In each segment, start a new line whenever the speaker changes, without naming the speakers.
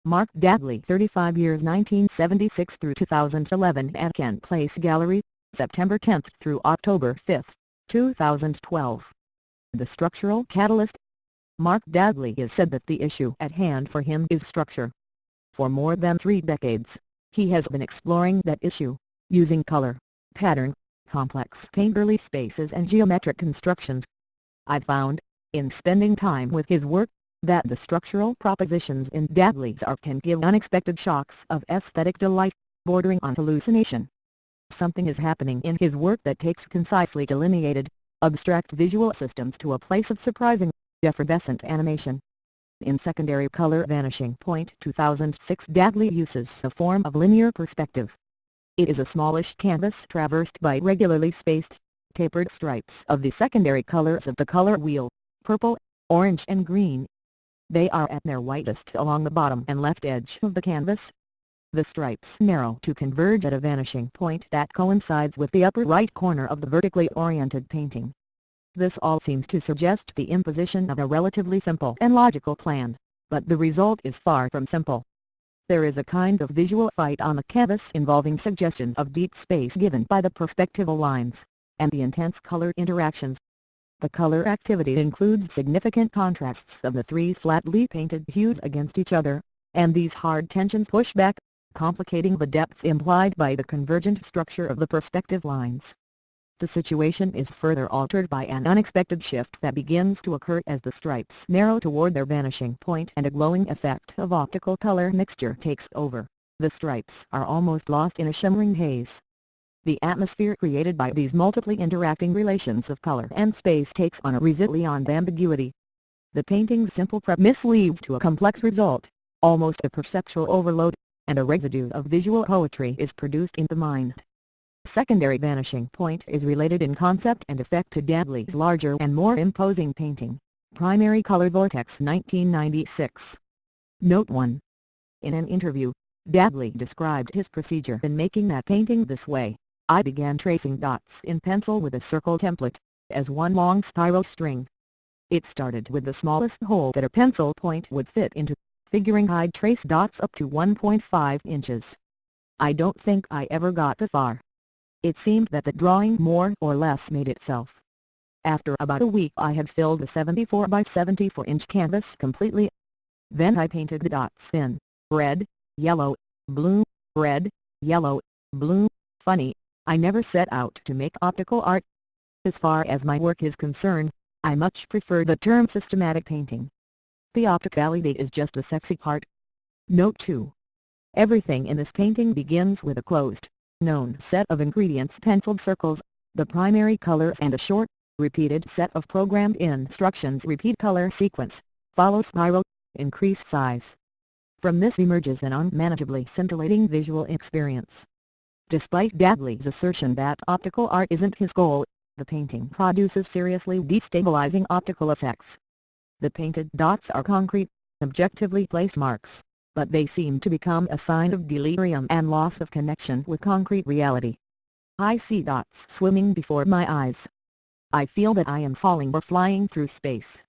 Mark Dagley, 35 years 1976 through 2011 at Kent Place Gallery, September 10 through October 5, 2012. The structural catalyst. Mark Dagley has said that the issue at hand for him is structure. For more than 3 decades, he has been exploring that issue, using color, pattern, complex painterly spaces and geometric constructions. I found, in spending time with his work, that the structural propositions in Dagley's art can give unexpected shocks of aesthetic delight, bordering on hallucination. Something is happening in his work that takes concisely delineated, abstract visual systems to a place of surprising, effervescent animation. In Secondary Color Vanishing Point 2006, Dagley uses a form of linear perspective. It is a smallish canvas traversed by regularly spaced, tapered stripes of the secondary colors of the color wheel, purple, orange and green. They are at their widest along the bottom and left edge of the canvas. The stripes narrow to converge at a vanishing point that coincides with the upper right corner of the vertically oriented painting. This all seems to suggest the imposition of a relatively simple and logical plan, but the result is far from simple. There is a kind of visual fight on the canvas involving suggestion of deep space given by the perspectival lines, and the intense color interactions. The color activity includes significant contrasts of the 3 flatly painted hues against each other, and these hard tensions push back, complicating the depth implied by the convergent structure of the perspective lines. The situation is further altered by an unexpected shift that begins to occur as the stripes narrow toward their vanishing point and a glowing effect of optical color mixture takes over. The stripes are almost lost in a shimmering haze. The atmosphere created by these multiply interacting relations of color and space takes on a resilient ambiguity. The painting's simple premise leads to a complex result, almost a perceptual overload, and a residue of visual poetry is produced in the mind. Secondary Vanishing Point is related in concept and effect to Dagley's larger and more imposing painting, Primary Color Vortex 1996. Note 1. In an interview, Dagley described his procedure in making that painting this way. I began tracing dots in pencil with a circle template, as one long spiral string. It started with the smallest hole that a pencil point would fit into, figuring I'd trace dots up to 1.5 inches. I don't think I ever got that far. It seemed that the drawing more or less made itself. After about a week I had filled the 74 by 74 inch canvas completely. Then I painted the dots in red, yellow, blue, red, yellow, blue. Funny, I never set out to make optical art. As far as my work is concerned, I much prefer the term systematic painting. The opticality is just the sexy part. Note 2. Everything in this painting begins with a closed, known set of ingredients, penciled circles, the primary colors and a short, repeated set of programmed instructions. Repeat color sequence, follow spiral, increase size. From this emerges an unmanageably scintillating visual experience. Despite Dagley's assertion that optical art isn't his goal, the painting produces seriously destabilizing optical effects. The painted dots are concrete, objectively placed marks, but they seem to become a sign of delirium and loss of connection with concrete reality. I see dots swimming before my eyes. I feel that I am falling or flying through space.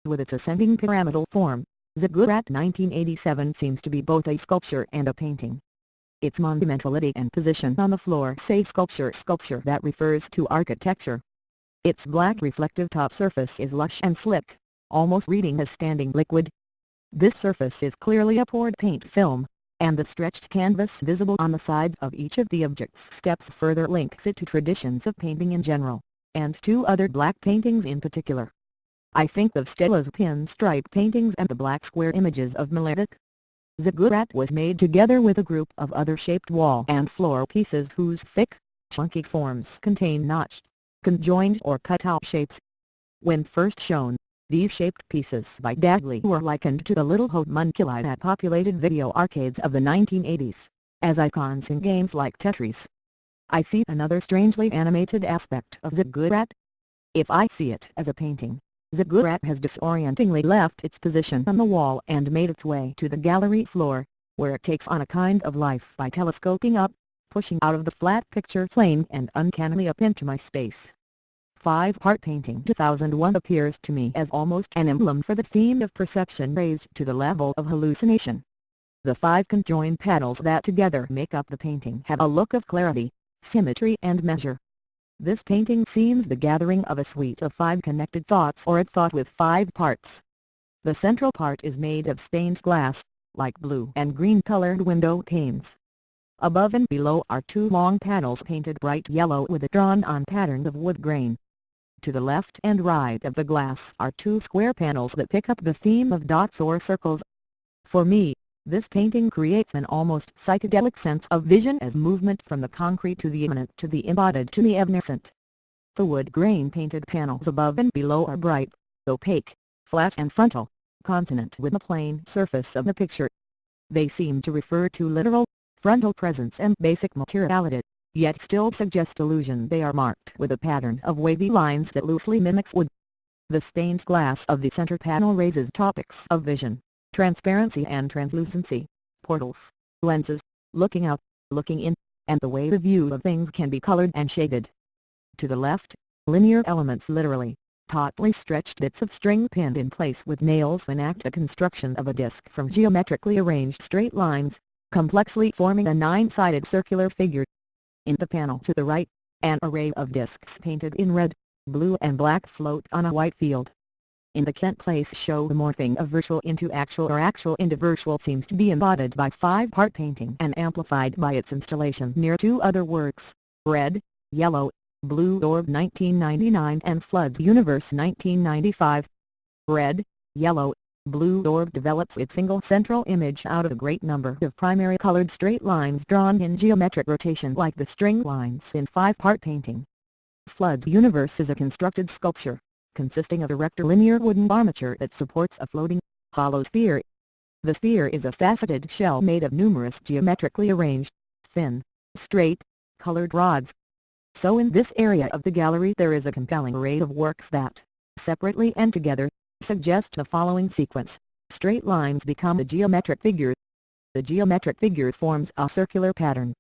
With its ascending pyramidal form, Ziggurat 1987 seems to be both a sculpture and a painting. Its monumentality and position on the floor say sculpture that refers to architecture. Its black reflective top surface is lush and slick, almost reading as standing liquid. This surface is clearly a poured paint film, and the stretched canvas visible on the sides of each of the object's steps further links it to traditions of painting in general, and to other black paintings in particular. I think of Stella's pinstripe paintings and the black square images of Miletic. Ziggurat was made together with a group of other shaped wall and floor pieces whose thick, chunky forms contain notched, conjoined or cut-out shapes. When first shown, these shaped pieces by Dagley were likened to the little homunculi that populated video arcades of the 1980s, as icons in games like Tetris. I see another strangely animated aspect of Ziggurat. If I see it as a painting, Ziggurat has disorientingly left its position on the wall and made its way to the gallery floor, where it takes on a kind of life by telescoping up, pushing out of the flat picture plane and uncannily up into my space. 5-part painting 2001 appears to me as almost an emblem for the theme of perception raised to the level of hallucination. The 5 conjoined panels that together make up the painting have a look of clarity, symmetry and measure. This painting seems the gathering of a suite of 5 connected thoughts or a thought with 5 parts. The central part is made of stained glass, like blue and green colored window panes. Above and below are 2 long panels painted bright yellow with a drawn-on pattern of wood grain. To the left and right of the glass are 2 square panels that pick up the theme of dots or circles. For me, this painting creates an almost psychedelic sense of vision as movement from the concrete to the immanent to the embodied to the evanescent. The wood grain painted panels above and below are bright, opaque, flat and frontal, consonant with the plain surface of the picture. They seem to refer to literal, frontal presence and basic materiality, yet still suggest illusion. They are marked with a pattern of wavy lines that loosely mimics wood. The stained glass of the center panel raises topics of vision, transparency and translucency, portals, lenses, looking out, looking in, and the way the view of things can be colored and shaded. To the left, linear elements literally, tautly stretched bits of string pinned in place with nails enact a construction of a disc from geometrically arranged straight lines, complexly forming a 9-sided circular figure. In the panel to the right, an array of discs painted in red, blue and black float on a white field. In the Kent Place show, the morphing of virtual into actual or actual into virtual seems to be embodied by 5-part painting and amplified by its installation near 2 other works, Red, Yellow, Blue Orb 1999 and Flood's Universe 1995. Red, Yellow, Blue Orb develops its single central image out of a great number of primary colored straight lines drawn in geometric rotation like the string lines in 5-part painting. Flood's Universe is a constructed sculpture, consisting of a rectilinear wooden armature that supports a floating, hollow sphere. The sphere is a faceted shell made of numerous geometrically arranged, thin, straight, colored rods. So in this area of the gallery there is a compelling array of works that, separately and together, suggest the following sequence. Straight lines become a geometric figure. The geometric figure forms a circular pattern.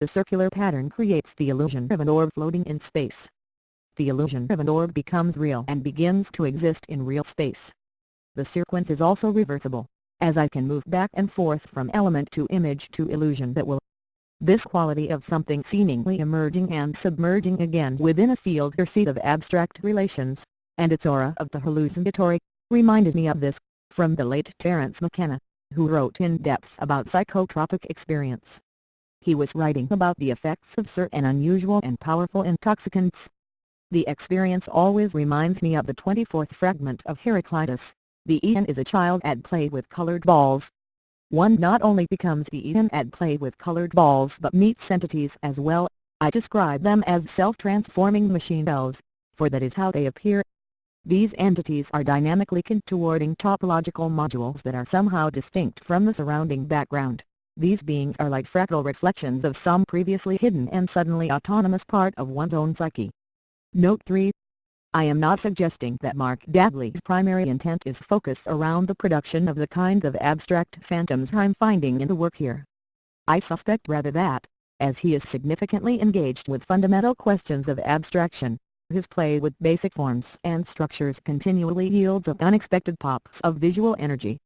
The circular pattern creates the illusion of an orb floating in space. The illusion of an orb becomes real and begins to exist in real space. The sequence is also reversible, as I can move back and forth from element to image to illusion that will. This quality of something seemingly emerging and submerging again within a field or seat of abstract relations, and its aura of the hallucinatory, reminded me of this, from the late Terence McKenna, who wrote in depth about psychotropic experience. He was writing about the effects of certain unusual and powerful intoxicants. The experience always reminds me of the 24th fragment of Heraclitus. The Aeon is a child at play with colored balls. One not only becomes the Aeon at play with colored balls but meets entities as well. I describe them as self-transforming machine bells, for that is how they appear. These entities are dynamically contouring topological modules that are somehow distinct from the surrounding background. These beings are like fractal reflections of some previously hidden and suddenly autonomous part of one's own psyche. Note 3. I am not suggesting that Mark Dagley's primary intent is focused around the production of the kind of abstract phantoms I'm finding in the work here. I suspect rather that, as he is significantly engaged with fundamental questions of abstraction, his play with basic forms and structures continually yields up unexpected pops of visual energy.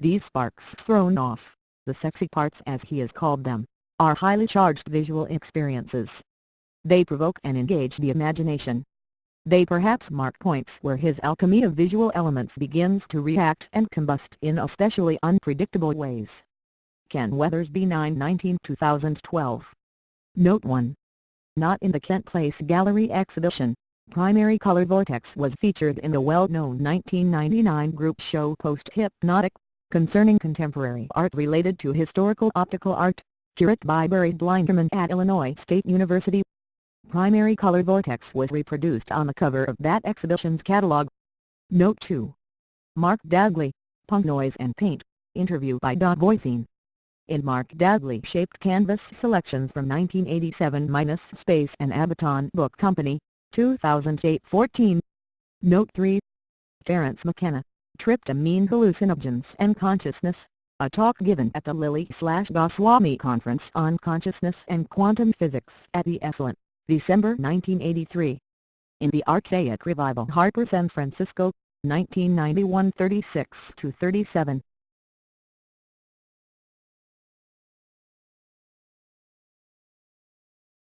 These sparks thrown off, the sexy parts as he has called them, are highly charged visual experiences. They provoke and engage the imagination. They perhaps mark points where his alchemy of visual elements begins to react and combust in especially unpredictable ways. Ken Weathersby 9/19/2012. Note 1. Not in the Kent Place Gallery exhibition, Primary Color Vortex was featured in the well-known 1999 group show Post-Hypnotic, concerning contemporary art related to historical optical art, curated by Barry Blinderman at Illinois State University. Primary Color Vortex was reproduced on the cover of that exhibition's catalog. Note 2. Mark Dagley, Punk Noise and Paint, interview by Don Voisin. In Mark Dagley-shaped canvas selections from 1987-Space and Abaton Book Company, 2008-14. Note 3. Terence McKenna, Tryptamine Hallucinogens and Consciousness, a talk given at the Lilly/Goswami Conference on Consciousness and Quantum Physics at the Esalen, December 1983. In the Archaic Revival, Harper, San Francisco, 1991 36-37.